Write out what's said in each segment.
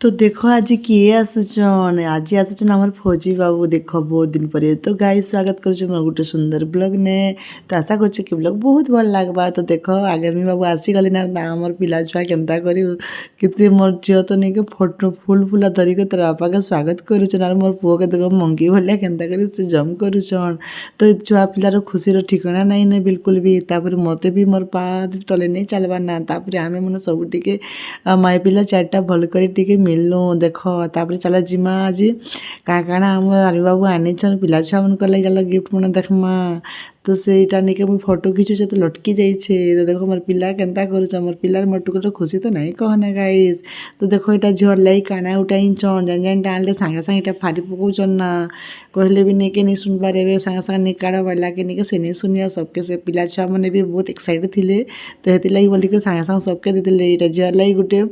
तो देखो आज किए आसुचन आज आसुचन आमर फौजी बाबू देख बहुत दिन पर तो गाइस स्वागत करुचे मोर गोटे सुंदर ब्लॉग ने। तो आशा करछे कि ब्लॉग बहुत भल लागबा। तो देख आगामी बाबू आसीगले ना आमर पिला छुआ केनता करी केते मोर झियो तो नहीं फोटो फुल फुला धरिक तार बापा के स्वागत करुचन और मोर पुओ के देख मंगी भलिया केनता करी से जम करुचन। तो छुआ पिलार खुशी ठिकाना नहीं ने बिल्कुल भी। तापर मते भी मोर पा तले नहीं चलबा ना। तापर आमे मन सब टिके माई पिला चारटा भल करी टिके मिलनु देख। तापर चला जिमा आज का काଣା आम आर्मी बाबू आनी पिला छुआ मन लगे चल गिफ्ट मन देखमा। तो सेटा नहीं मुझे फोटो खींचुचे तो लटकी जाइए। तो देखो मोर पिला केनता करुच मोर पिलार मोर टुकुर खुशी तो नहीं कहना गाइस। तो देखो यहाँ झील लगे काना उठाइछन जान जान टाणले सांगे सांगे इटा फाड़ी पकाउछन ना कहले भी नहीं के नहीं सुन पारे सांगे सांगे नहीं काढ़ बोला के नहीं से नहीं सुनिया सबके से पिला छुआ मैंने भी बहुत एक्साइटेड थे। तो हेती लगी बोलिक सांगे सांगे सबके देते यहाँ झील लगी गोटे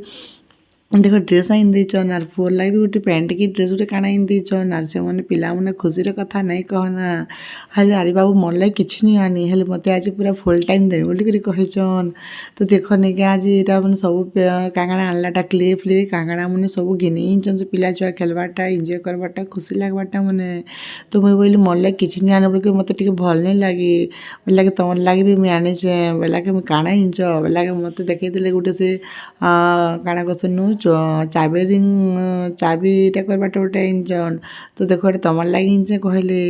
देख ड्रेस आईन देचन आर पुअर लगे भी गोटे पैंट की ड्रेस गोटे काना आईन देचन आर से मैंने पिला मैंने खुशी कथा नहीं कहना। हेल्ले आरे बाबू मोर लगे किसी नहीं आनी हेल्ले मत आज पूरा फुल टाइम देवे बोलिक कहचन। तो देख नहीं कि आज यहाँ मैंने सब काकाणा आनलाटा क्ले फ्ले काकाणा मैंने सब घिनीचन से पिला छुआ खेलवाटा एंजय करवाटा खुशी लगवाटा मैंने। तो मुझे बोली मोर लगे किसी नहीं आने बोलिक मत भल नहीं लगे बोले तुम लगे भी मुझे आनी बोला कि काଣା हिंच बोला कि मत देखते गोटे से काଣା कहसन चाबी रिंग चाबीटा करवाटा गोटे इंजन। तो देखो तुम लगे हिंचे कहले।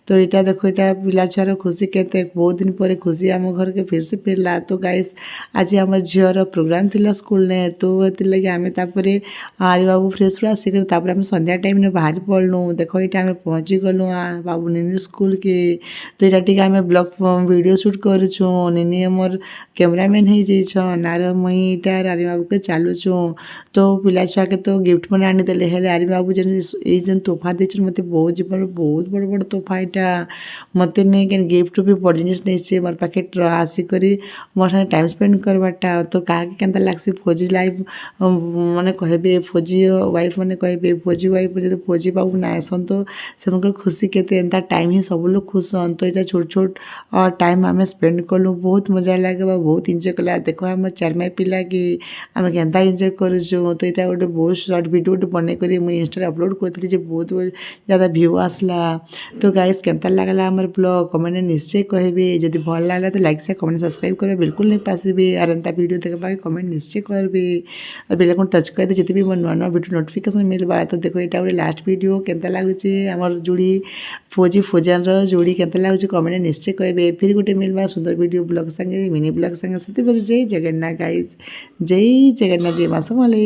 तो यहाँ देखो यहाँ पिला छुआर खुशी केते बहुत दिन पर खुशी आम घर के फिर से फिरला। तो गाइस आज आम झीर प्रोग्राम थिला स्कूल ने। तो लगे आम आर्य बाबू फ्रेश फ्रेश आसिक आम संध्या टाइम ने बाहर पड़लु। देखो यहाँ आम पहुँची गलु बाबू निनी स्कूल के। तो यहाँ टी आम ब्लॉग वीडियो शूट करुचु निनी मोर कैमरामैन हो जाइछन आर मुई यहाँ आर्य बाबू के चलुचु। तो पिला छुआ के तो गिफ्ट मैंने आनीदे हेल्ले आर्य बाबू जेन तोहफा देछन मत बहुत जीवन बहुत बड़ बड़ तोहफा यहाँ मत नहीं कि गिफ्ट भी बड़ जिनिस नहीं मोर पाखे आसिक मोर साथ टाइम स्पेंड करवाटा। तो क्या केनता लगसी फौजी लाइफ मैंने कहे फौजी वाइफ मैंने कहे फौजी वाइफ जो फौजी बाबू ना आसन तो से खुशी केते एंता टाइम ही सब लोग खुश हन। तो यहाँ छोट छोट टाइम आम स्पेंड कलु बहुत मजा लगे बहुत एंजय कला। देखो आम चारमाई पिला कि आम केनता एंजय करुचु। तो यहाँ गोटे बहुत सर्ट वीडियो गोटे बन कर मुझे इंस्टा अपलोड करी बहुत ज़्यादा व्यू आसला। तो गाइस केनता लगला आमर ब्लॉग कमेंट निश्चय कहे जदि भल लगला तो लाइक शेयर कमेंट सब्सक्राइब करें बिल्कुल नहीं पासबे और एंता वीडियो देखा कमेंट निश्चय करेंगे और बेल आइकन टच कर जिते भी मोर नुआ नुआ वीडियो नोटिफिकेशन मिलवा। तो देखो यहाँ गोटे लास्ट वीडियो केनता लगुचे आमर जोड़ी फौजी फौजान जोड़ी केनता लगुचे कमेंट निश्चय कहे फिर गोटे मिलवा सुंदर वीडियो ब्लॉग संगे मिनी ब्लॉग संगे से जय जगन्नाथ गाइस जय जगन्नाथ जय माँ समलेई।